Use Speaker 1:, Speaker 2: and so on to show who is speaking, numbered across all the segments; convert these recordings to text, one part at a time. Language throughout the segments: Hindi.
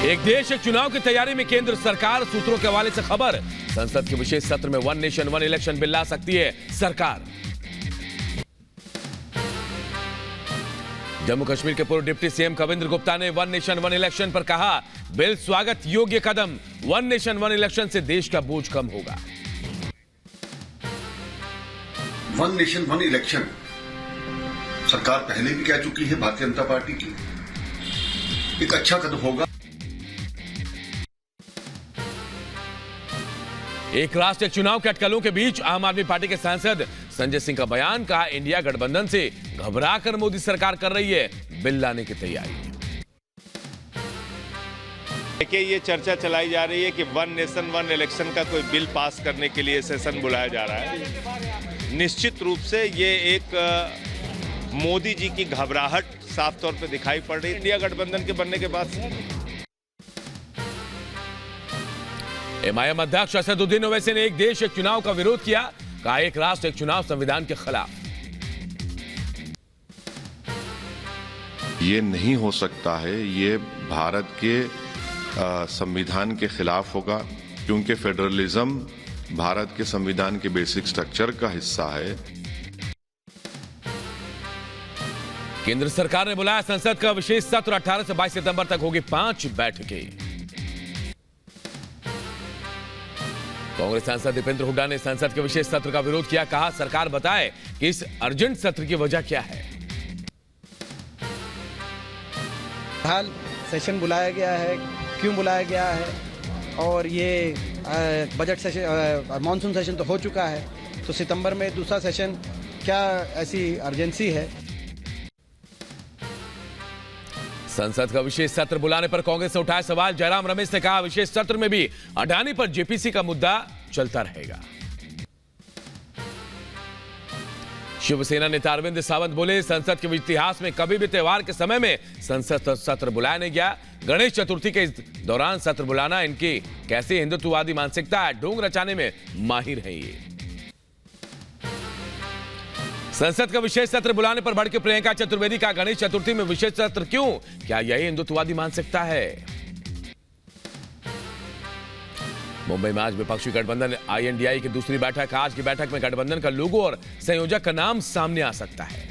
Speaker 1: एक देश एक चुनाव की तैयारी में केंद्र सरकार, सूत्रों के हवाले से खबर। संसद के विशेष सत्र में one nation one election bill ला सकती है सरकार। जम्मू कश्मीर के पूर्व डिप्टी सीएम कविंद्र गुप्ता ने वन नेशन वन इलेक्शन पर कहा, बिल स्वागत योग्य कदम। वन नेशन वन इलेक्शन से देश का बोझ कम होगा।
Speaker 2: वन नेशन वन इलेक्शन सरकार पहले भी कह चुकी है, भारतीय जनता पार्टी की एक अच्छा कदम होगा।
Speaker 1: एक राष्ट्र एक चुनाव के अटकलों के बीच आम आदमी पार्टी के सांसद संजय सिंह का बयान, कहा इंडिया गठबंधन से घबराकर मोदी सरकार कर रही है बिल लाने की तैयारी।
Speaker 3: देखिए, ये चर्चा चलाई जा रही है कि वन नेशन वन इलेक्शन का कोई बिल पास करने के लिए सेशन बुलाया जा रहा है। निश्चित रूप से ये एक मोदी जी की घबराहट साफ तौर पे दिखाई पड़ रही है इंडिया गठबंधन के बनने के बाद।
Speaker 1: एमआईएम अध्यक्ष असदुद्दीन ओवैसी ने एक देश एक चुनाव का विरोध किया, कहा एक राष्ट्र एक चुनाव संविधान के खिलाफ।
Speaker 4: ये नहीं हो सकता है, ये भारत के संविधान के खिलाफ होगा, क्योंकि फेडरलिज्म भारत के संविधान के बेसिक स्ट्रक्चर का हिस्सा है।
Speaker 1: केंद्र सरकार ने बुलाया संसद का विशेष सत्र, 18 से 22 सितंबर तक होगी 5 बैठकें। कांग्रेस सांसद दीपेंद्र हुड्डा ने संसद के विशेष सत्र का विरोध किया, कहा सरकार बताए कि इस अर्जेंट सत्र की वजह क्या है।
Speaker 5: हाल सेशन बुलाया गया है, क्यों बुलाया गया है, और ये बजट सेशन मॉनसून सेशन तो हो चुका है, तो सितंबर में दूसरा सेशन, क्या ऐसी अर्जेंसी है।
Speaker 1: संसद का विशेष सत्र बुलाने पर कांग्रेस ने उठाया सवाल। जयराम रमेश ने कहा विशेष सत्र में भी अडानी पर जेपीसी का मुद्दा चलता रहेगा। शिवसेना नेता अरविंद सावंत बोले, संसद के इतिहास में कभी भी त्योहार के समय में संसद सत्र बुलाया नहीं गया। गणेश चतुर्थी के दौरान सत्र बुलाना इनकी कैसी हिंदुत्ववादी मानसिकता है, ढोंग रचाने में माहिर है ये। संसद का विशेष सत्र बुलाने पर भड़के प्रियंका चतुर्वेदी का, गणेश चतुर्थी में विशेष सत्र क्यों, क्या यही हिंदुत्ववादी मानसिकता है। मुंबई में आज विपक्षी गठबंधन आईएनडीआई की दूसरी बैठक। आज की बैठक में गठबंधन का लोगो और संयोजक का नाम सामने आ सकता है।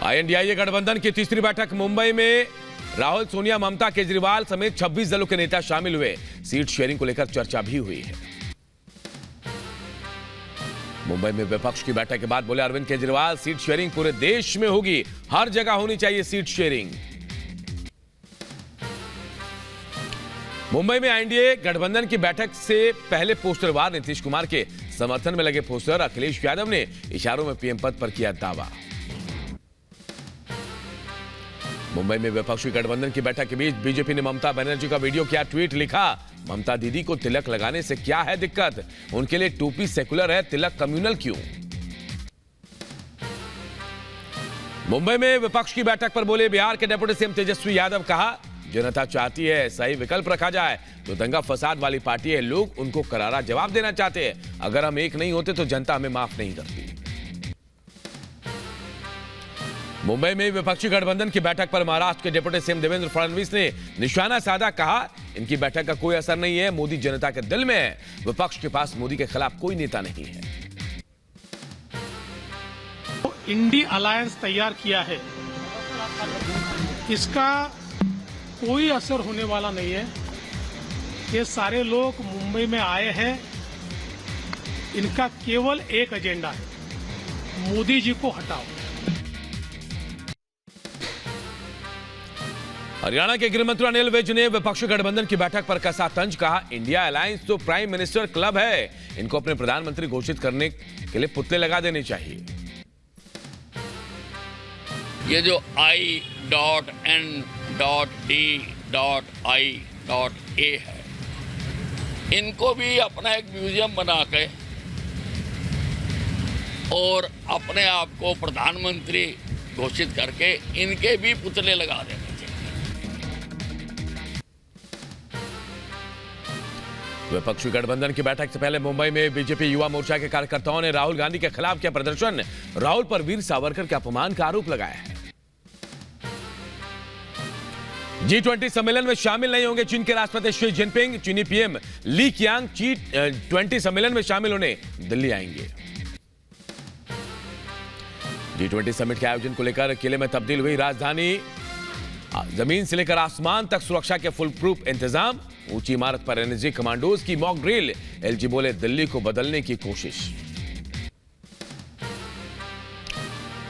Speaker 1: आईएनडीआई गठबंधन की तीसरी बैठक मुंबई में राहुल, सोनिया, ममता, केजरीवाल समेत 26 दलों के नेता शामिल हुए। सीट शेयरिंग को लेकर चर्चा भी हुई है। मुंबई में विपक्ष की बैठक के बाद बोले अरविंद केजरीवाल, सीट शेयरिंग पूरे देश में होगी, हर जगह होनी चाहिए सीट शेयरिंग। मुंबई में एनडीए गठबंधन की बैठक से पहले पोस्टरवार नीतीश कुमार के समर्थन में लगे पोस्टर। अखिलेश यादव ने इशारों में पीएम पद पर किया दावा। मुंबई में विपक्षी गठबंधन की बैठक के बीच बीजेपी ने ममता बनर्जी का वीडियो किया ट्वीट, लिखा ममता दीदी को तिलक लगाने से क्या है दिक्कत, उनके लिए टोपी सेकुलर है, तिलक कम्युनल क्यों। मुंबई में विपक्ष की बैठक पर बोले बिहार के डिप्टी सीएम तेजस्वी यादव, कहा जनता चाहती है सही विकल्प रखा जाए, तो दंगा फसाद वाली पार्टी है, लोग उनको करारा जवाब देना चाहते हैं। अगर हम एक नहीं होते तो जनता हमें माफ नहीं करती। मुंबई में विपक्षी गठबंधन की बैठक पर महाराष्ट्र के डिप्टी सीएम देवेंद्र फडणवीस ने निशाना साधा, कहा इनकी बैठक का कोई असर नहीं है, मोदी जनता के दिल में है, विपक्ष के पास मोदी के खिलाफ कोई नेता नहीं है।
Speaker 6: इंडी अलायंस तैयार किया है, इसका कोई असर होने वाला नहीं है। ये सारे लोग मुंबई में आए हैं, इनका केवल एक एजेंडा है, मोदी जी को हटाओ।
Speaker 1: हरियाणा के गृह मंत्री अनिल विज ने विपक्षी गठबंधन की बैठक पर कसा तंज, कहा इंडिया अलायंस तो प्राइम मिनिस्टर क्लब है, इनको अपने प्रधानमंत्री घोषित करने के लिए पुतले लगा देने चाहिए।
Speaker 7: ये जो I.N.D.I.A है, इनको भी अपना एक म्यूजियम बना के और अपने आप को प्रधानमंत्री घोषित करके इनके भी पुतले लगा देने चाहिए।
Speaker 1: विपक्षी गठबंधन की बैठक से पहले मुंबई में बीजेपी युवा मोर्चा के कार्यकर्ताओं ने राहुल गांधी के खिलाफ किया प्रदर्शन। राहुल पर वीर सावरकर के अपमान का आरोप लगाया है। G20 सम्मेलन में शामिल नहीं होंगे चीन के राष्ट्रपति शी जिनपिंग। चीनी पीएम ली कीयांग G20 सम्मेलन में शामिल होने दिल्ली आएंगे। G20 समिट के आयोजन को लेकर किले में तब्दील हुई राजधानी। जमीन से लेकर आसमान तक सुरक्षा के फुल प्रूफ इंतजाम। ऊंची इमारत पर एनएसजी कमांडोज की मॉक ड्रिल। एलजी बोले दिल्ली को बदलने की कोशिश।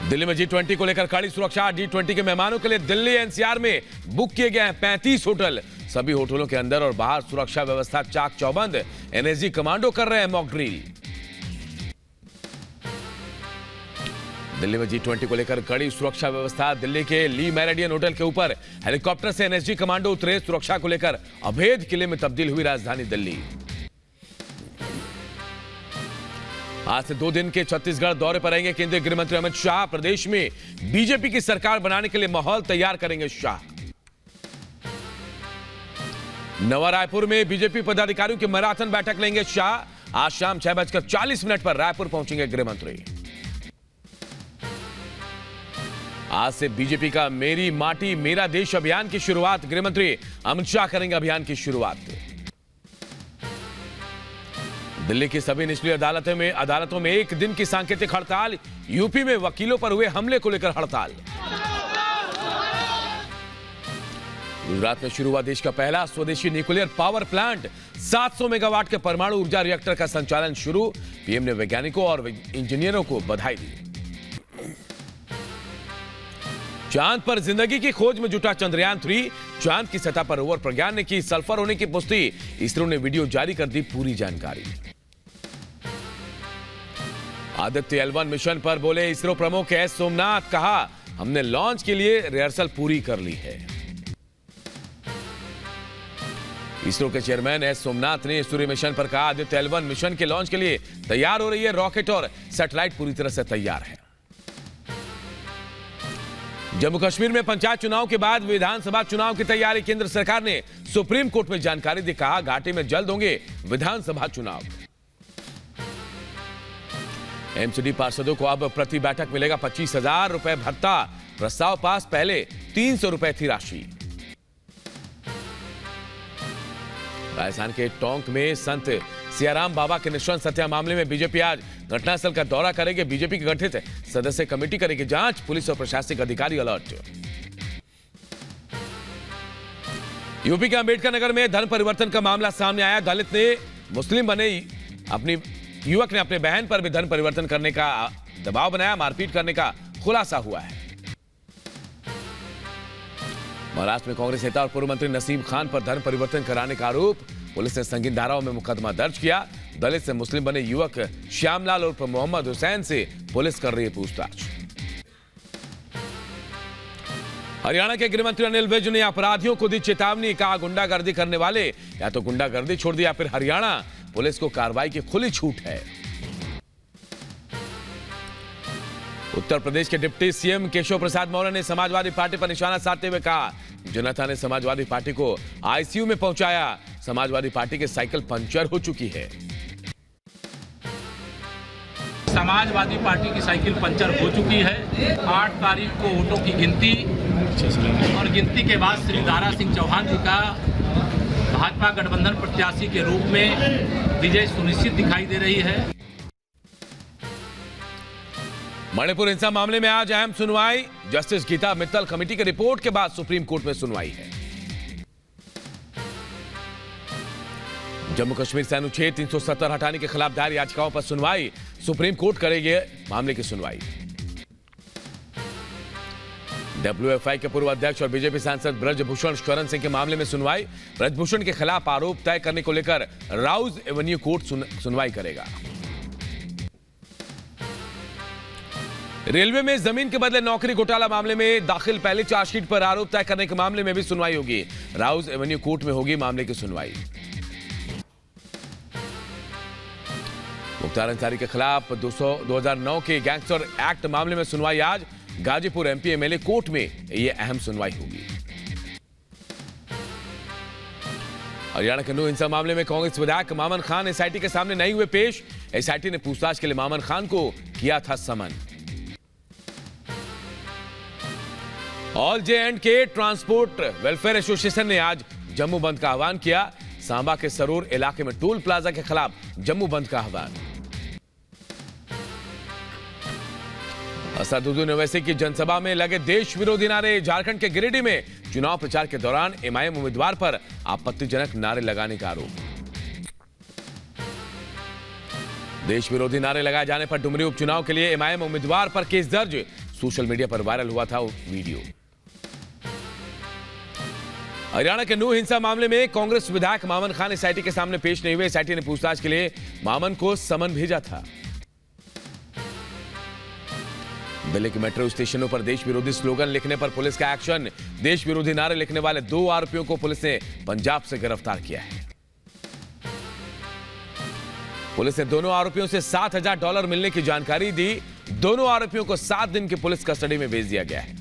Speaker 1: दिल्ली में G20 को लेकर कड़ी सुरक्षा। G20 के मेहमानों के लिए दिल्ली एनसीआर में बुक किए गए हैं 35 होटल। सभी होटलों के अंदर और बाहर सुरक्षा व्यवस्था चाक चौबंद। एनएसजी कमांडो कर रहे हैं मॉक ड्रिल। दिल्ली में G20 को लेकर कड़ी सुरक्षा व्यवस्था। दिल्ली के ली मेरिडियन होटल के ऊपर हेलीकॉप्टर से एनएसजी कमांडो उतरे। सुरक्षा को लेकर अभेद किले में तब्दील हुई राजधानी दिल्ली। आज से 2 दिन के छत्तीसगढ़ दौरे पर रहेंगे केंद्रीय गृह मंत्री अमित शाह। प्रदेश में बीजेपी की सरकार बनाने के लिए माहौल तैयार करेंगे शाह। नवा रायपुर में बीजेपी पदाधिकारियों की मैराथन बैठक लेंगे शाह। आज शाम 6:40 पर रायपुर पहुंचेंगे गृह मंत्री। आज से बीजेपी का मेरी माटी मेरा देश अभियान की शुरुआत। गृह मंत्री अमित शाह करेंगे अभियान की शुरुआत। दिल्ली की सभी निचली अदालतों में 1 दिन की सांकेतिक हड़ताल। यूपी में वकीलों पर हुए हमले को लेकर हड़ताल। गुजरात में शुरू हुआ देश का पहला स्वदेशी न्यूक्लियर पावर प्लांट। 700 मेगावाट के परमाणु ऊर्जा रिएक्टर का संचालन शुरू। पीएम ने वैज्ञानिकों और इंजीनियरों को बधाई दी। चांद पर जिंदगी की खोज में जुटा चंद्रयान 3। चांद की सतह पर रोवर प्रज्ञान ने की सल्फर होने की पुष्टि। इसरो ने वीडियो जारी कर दी पूरी जानकारी। आदित्य L1 मिशन पर बोले इसरो प्रमुख एस सोमनाथ। कहा हमने लॉन्च के लिए रिहर्सल पूरी कर ली है। इसरो के चेयरमैन एस सोमनाथ ने सूर्य मिशन पर कहा आदित्य L1 मिशन के लॉन्च के लिए तैयार हो रही है। रॉकेट और सैटेलाइट पूरी तरह से तैयार है। जम्मू कश्मीर में पंचायत चुनाव के बाद विधानसभा चुनाव की तैयारी। केंद्र सरकार ने सुप्रीम कोर्ट में जानकारी दी। कहा घाटी में जल्द होंगे विधानसभा चुनाव। एमसीडी पार्षदों को अब प्रति बैठक मिलेगा 25,000 रुपए भत्ता। प्रस्ताव पास, पहले 300 रुपए थी राशि। राजस्थान के टोंक में संत सियाराम बाबा के निशान हत्या मामले में बीजेपी आज घटनास्थल का दौरा करेगी। बीजेपी की गठित सदस्य कमेटी करेगी जांच। पुलिस और प्रशासनिक अधिकारी अलर्ट। यूपी के अंबेडकर नगर में धर्म परिवर्तन का मामला सामने आया। दलित ने मुस्लिम बने युवक ने अपने बहन पर भी धर्म परिवर्तन करने का दबाव बनाया। मारपीट करने का खुलासा हुआ है। महाराष्ट्र में कांग्रेस नेता और पूर्व मंत्री नसीम खान पर धर्म परिवर्तन कराने का आरोप। पुलिस ने संगीन धाराओं में मुकदमा दर्ज किया। दलित से मुस्लिम बने युवक श्यामलाल उर्फ मोहम्मद हुसैन से पुलिस कर रही है पूछताछ। हरियाणा के गृह मंत्री अनिल विज ने अपराधियों को दी चेतावनी। कहा गुंडागर्दी करने वाले या तो गुंडागर्दी छोड़ दी या फिर हरियाणा पुलिस को कार्रवाई की खुली छूट है। उत्तर प्रदेश के डिप्टी सीएम केशव प्रसाद मौर्य ने समाजवादी पार्टी पर निशाना साधते हुए कहा जनता ने समाजवादी पार्टी को आईसीयू में पहुंचाया। समाजवादी पार्टी की साइकिल पंचर हो चुकी है।
Speaker 8: समाजवादी पार्टी की साइकिल पंचर हो चुकी है। 8 तारीख को वोटों की गिनती और गिनती के बाद श्री दारा सिंह चौहान जी का भाजपा गठबंधन प्रत्याशी के रूप में विजय सुनिश्चित दिखाई दे रही है।
Speaker 1: मणिपुर हिंसा मामले में आज अहम सुनवाई। जस्टिस गीता मित्तल कमेटी की रिपोर्ट के बाद सुप्रीम कोर्ट में सुनवाई है। जम्मू कश्मीर से अनुच्छेद 370 हटाने के खिलाफ दायर याचिकाओं पर सुनवाई। सुप्रीम कोर्ट करेगी मामले की सुनवाई। डब्ल्यूएफआई के पूर्व अध्यक्ष और बीजेपी सांसद ब्रजभूषण शरण सिंह के मामले में सुनवाई। ब्रजभूषण के खिलाफ आरोप तय करने को लेकर राउज एवेन्यू कोर्ट सुनवाई करेगा। रेलवे में जमीन के बदले नौकरी घोटाला मामले में दाखिल पहली चार्जशीट पर आरोप तय करने के मामले में भी सुनवाई होगी। राउज एवेन्यू कोर्ट में होगी मामले की सुनवाई। मुख्तार अंसारी के खिलाफ 2009 के गैंगस्टर एक्ट मामले में सुनवाई आज। गाजीपुर एमपी एमएलए कोर्ट में यह अहम सुनवाई होगी। हरियाणा के नू हिंसा मामले में कांग्रेस विधायक मामन खान एसआईटी के सामने नहीं हुए पेश। एसआईटी ने पूछताछ के लिए मामन खान को किया था समन। ऑल जे एंड के ट्रांसपोर्ट वेलफेयर एसोसिएशन ने आज जम्मू बंद का आह्वान किया। सांबा के सरूर इलाके में टोल प्लाजा के खिलाफ जम्मू बंद का आह्वान। असदुद्दीन ओवैसी की जनसभा में लगे देश विरोधी नारे। झारखंड के गिरिडीह में चुनाव प्रचार के दौरान एमआईएम उम्मीदवार पर आपत्तिजनक नारे लगाने का आरोप। देश विरोधी नारे लगाए जाने पर डुमरी उपचुनाव के लिए एमआईएम उम्मीदवार पर केस दर्ज। सोशल मीडिया पर वायरल हुआ था वीडियो। हरियाणा के नूह हिंसा मामले में कांग्रेस विधायक मामन खान एसआईटी के सामने पेश नहीं हुए। एसआईटी ने पूछताछ के लिए मामन को समन भेजा था। दिल्ली के मेट्रो स्टेशनों पर देश विरोधी स्लोगन लिखने पर पुलिस का एक्शन। देश विरोधी नारे लिखने वाले 2 आरोपियों को पुलिस ने पंजाब से गिरफ्तार किया है। पुलिस ने दोनों आरोपियों से $7,000 मिलने की जानकारी दी। दोनों आरोपियों को 7 दिन की पुलिस कस्टडी में भेज दिया गया है।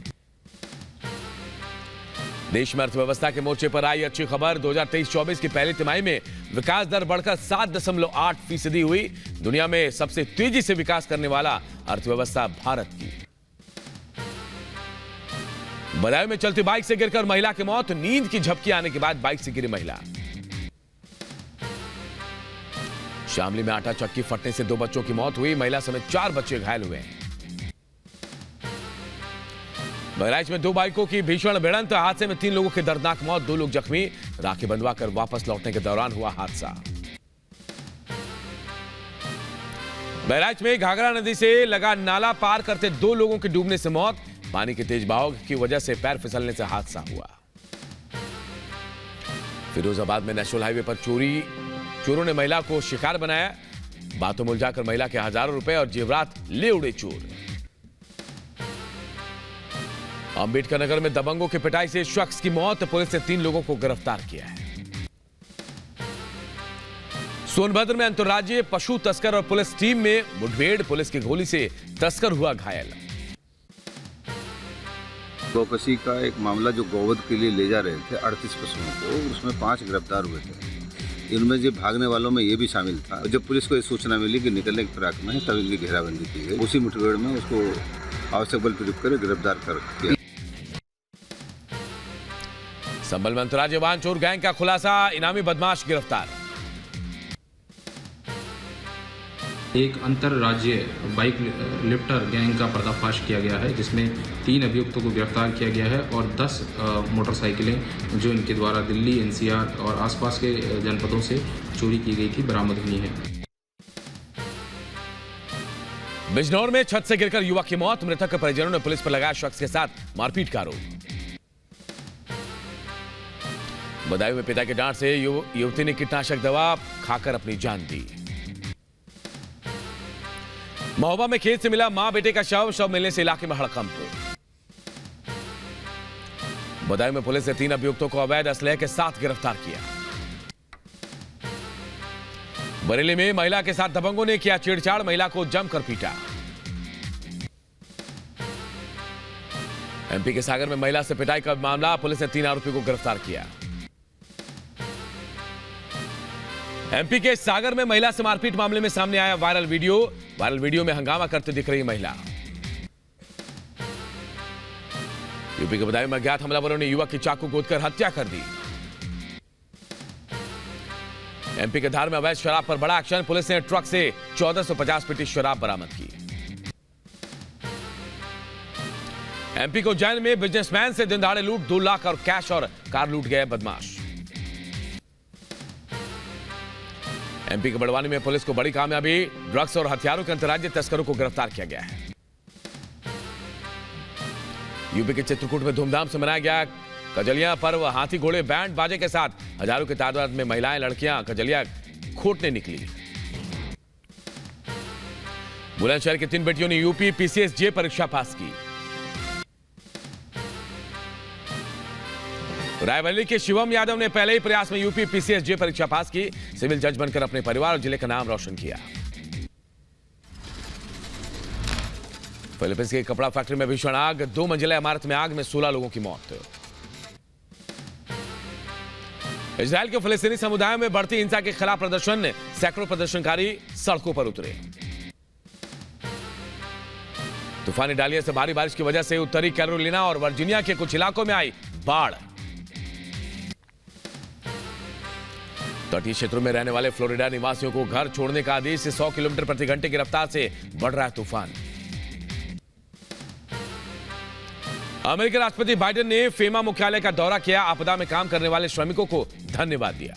Speaker 1: देश में अर्थव्यवस्था के मोर्चे पर आई अच्छी खबर। 2023-24 की पहली तिमाही में विकास दर बढ़कर 7.8% हुई। दुनिया में सबसे तेजी से विकास करने वाला अर्थव्यवस्था भारत की। बदायूं में चलती बाइक से गिरकर महिला की मौत। नींद की झपकी आने के बाद बाइक से गिरी महिला। शामली में आटा चक्की फटने से 2 बच्चों की मौत हुई। महिला समेत 4 बच्चे घायल हुए हैं। बहराइच में 2 बाइकों की भीषण भिड़ंत। हादसे में 3 लोगों की दर्दनाक मौत, 2 लोग जख्मी। राखी बंधवा कर वापस लौटने के दौरान हुआ हादसा। बहराइच में घाघरा नदी से लगा नाला पार करते 2 लोगों की डूबने से मौत। पानी के तेज बहाव की वजह से पैर फिसलने से हादसा हुआ। फिरोजाबाद में नेशनल हाईवे पर चोरों ने महिला को शिकार बनाया। बातों में उलझाकर महिला के हजारों रुपए और जेवरात ले उड़े चोर। अंबेडकर नगर में दबंगों की पिटाई से शख्स की मौत। पुलिस ने 3 लोगों को गिरफ्तार किया है। सोनभद्र में अंतर्राज्यीय पशु तस्कर और पुलिस टीम में मुठभेड़। पुलिस की गोली से तस्कर हुआ घायल।
Speaker 9: गौकशी का एक मामला जो गौवध के लिए ले जा रहे थे 38 पशुओं को, उसमें 5 गिरफ्तार हुए थे। इनमें जो भागने वालों में ये भी शामिल था। जब पुलिस को ये सूचना मिली कि निकलने की फिराक में है, तब इनकी घेराबंदी की गई। उसी मुठभेड़ में उसको आवश्यक बल प्रयोग कर गिरफ्तार कर किया।
Speaker 1: संभल में अंतर्राज्यीय वाहन चोर गैंग का खुलासा। इनामी बदमाश गिरफ्तार।
Speaker 10: एक अंतरराज्यीय बाइक लिफ्टर गैंग का पर्दाफाश किया गया है, जिसमें 3 अभियुक्तों को गिरफ्तार किया गया है और 10 मोटरसाइकिलें जो इनके द्वारा दिल्ली, एनसीआर और आसपास के जनपदों से चोरी की गई थी बरामद हुई है।
Speaker 1: बिजनौर में छत से गिरकर युवक की मौत। मृतक के परिजनों ने पुलिस पर लगाया शख्स के साथ मारपीट का आरोप। बदायूं में पिता के डांट से युवती ने कीटनाशक दवा खाकर अपनी जान दी। महोबा में खेत से मिला मां बेटे का शव मिलने से इलाके में हड़कंप। बदायूं में पुलिस ने 3 अभियुक्तों को अवैध असलहे के साथ गिरफ्तार किया। बरेली में महिला के साथ दबंगों ने किया छेड़छाड़। महिला को जमकर पीटा। एमपी के सागर में महिला से पिटाई का मामला। पुलिस ने 3 आरोपियों को गिरफ्तार किया। एमपी के सागर में महिला से मारपीट मामले में सामने आया वायरल वीडियो में हंगामा करते दिख रही महिला। यूपी के बदायूं में अज्ञात हमलावरों ने युवक की चाकू गोदकर हत्या कर दी। एमपी के धार में अवैध शराब पर बड़ा एक्शन। पुलिस ने ट्रक से 1450 पेटी शराब बरामद की। एमपी को उज्जैन में बिजनेसमैन से दिन दहाड़े लूट। 2 लाख और कैश और कार लूट गए बदमाश। एमपी के बड़वानी में पुलिस को बड़ी कामयाबी। ड्रग्स और हथियारों के अंतर्राज्यीय तस्करों को गिरफ्तार किया गया है। यूपी के चित्रकूट में धूमधाम से मनाया गया कजलिया पर्व। हाथी घोड़े बैंड बाजे के साथ हजारों की तादाद में महिलाएं लड़कियां कजलिया खोटने निकली। बुलंदशहर की 3 बेटियों ने यूपी पीसीएसजे परीक्षा पास की। रायबरेली के शिवम यादव ने पहले ही प्रयास में यूपी पीसीएसजे परीक्षा पास की। सिविल जज बनकर अपने परिवार और जिले का नाम रोशन किया। फिलीपींस की कपड़ा फैक्ट्री में भीषण आग। 2 मंजिला इमारत में आग में 16 लोगों की मौत। इजरायल के फिलिस्तीनी समुदाय में बढ़ती हिंसा के खिलाफ प्रदर्शन। सैकड़ों प्रदर्शनकारी सड़कों पर उतरे। तूफानी डालिया से भारी बारिश की वजह से उत्तरी कैरोलिना और वर्जीनिया के कुछ इलाकों में आई बाढ़। तटीय क्षेत्रों में रहने वाले फ्लोरिडा निवासियों को घर छोड़ने का आदेश। 100 किलोमीटर प्रति घंटे की रफ्तार से बढ़ रहा है तूफान। अमेरिकी राष्ट्रपति बाइडेन ने फेमा मुख्यालय का दौरा किया। आपदा में काम करने वाले श्रमिकों को धन्यवाद दिया।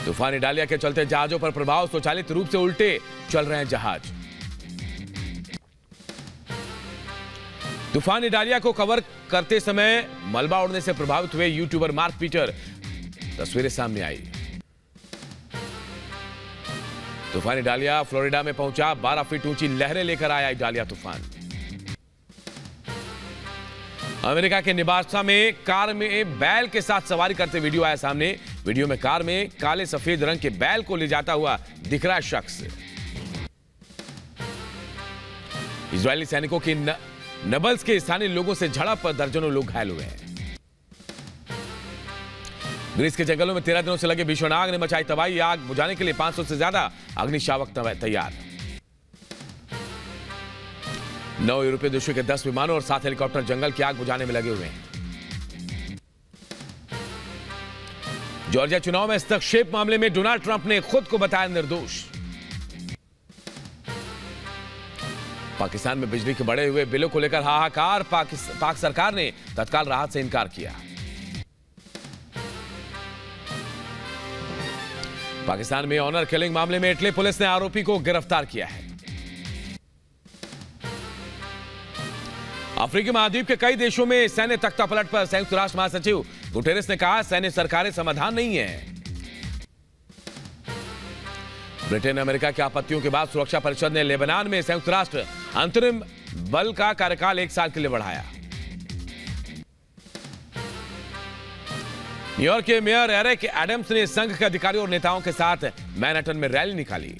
Speaker 1: तूफानी डालिया के चलते जहाजों पर प्रभाव। स्वचालित रूप से उल्टे चल रहे हैं जहाज। तूफानी डालिया को कवर करते समय मलबा उड़ने से प्रभावित हुए यूट्यूबर मार्क पीटर तस्वीरें सामने आई। तूफानी डालिया फ्लोरिडा में पहुंचा। 12 फीट ऊंची लहरें लेकर आया डालिया तूफान। अमेरिका के नेब्रास्का में कार में बैल के साथ सवारी करते वीडियो आया सामने। वीडियो में कार में काले सफेद रंग के बैल को ले जाता हुआ दिख रहा है शख्स। इजरायली सैनिकों की नबल्स के स्थानीय लोगों से झड़प। दर्जनों लोग घायल हुए हैं। ग्रीस के जंगलों में 13 दिनों से लगे भीषण आग ने मचाई तबाही। आग बुझाने के लिए 500 से ज्यादा अग्निशावक तैयार। 9 यूरोपीय देशों के 10 विमानों और 7 हेलीकॉप्टर जंगल की आग बुझाने में लगे हुए हैं। जॉर्जिया चुनाव में हस्तक्षेप मामले में डोनाल्ड ट्रंप ने खुद को बताया निर्दोष। पाकिस्तान में बिजली के बढ़े हुए बिलों को लेकर हाहाकार। पाक सरकार ने तत्काल राहत से इनकार किया। पाकिस्तान में ऑनर किलिंग मामले में इटली पुलिस ने आरोपी को गिरफ्तार किया है। अफ्रीकी महाद्वीप के कई देशों में सैन्य तख्तापलट पर संयुक्त राष्ट्र महासचिव गुटेरेस ने कहा सैन्य सरकारें समाधान नहीं है। ब्रिटेन अमेरिका की आपत्तियों के बाद सुरक्षा परिषद ने लेबनान में संयुक्त राष्ट्र अंतरिम बल का कार्यकाल 1 साल के लिए बढ़ाया। न्यूयॉर्क के मेयर एरिक एडम्स ने संघ के अधिकारियों और नेताओं के साथ मैनहट्टन में रैली निकाली।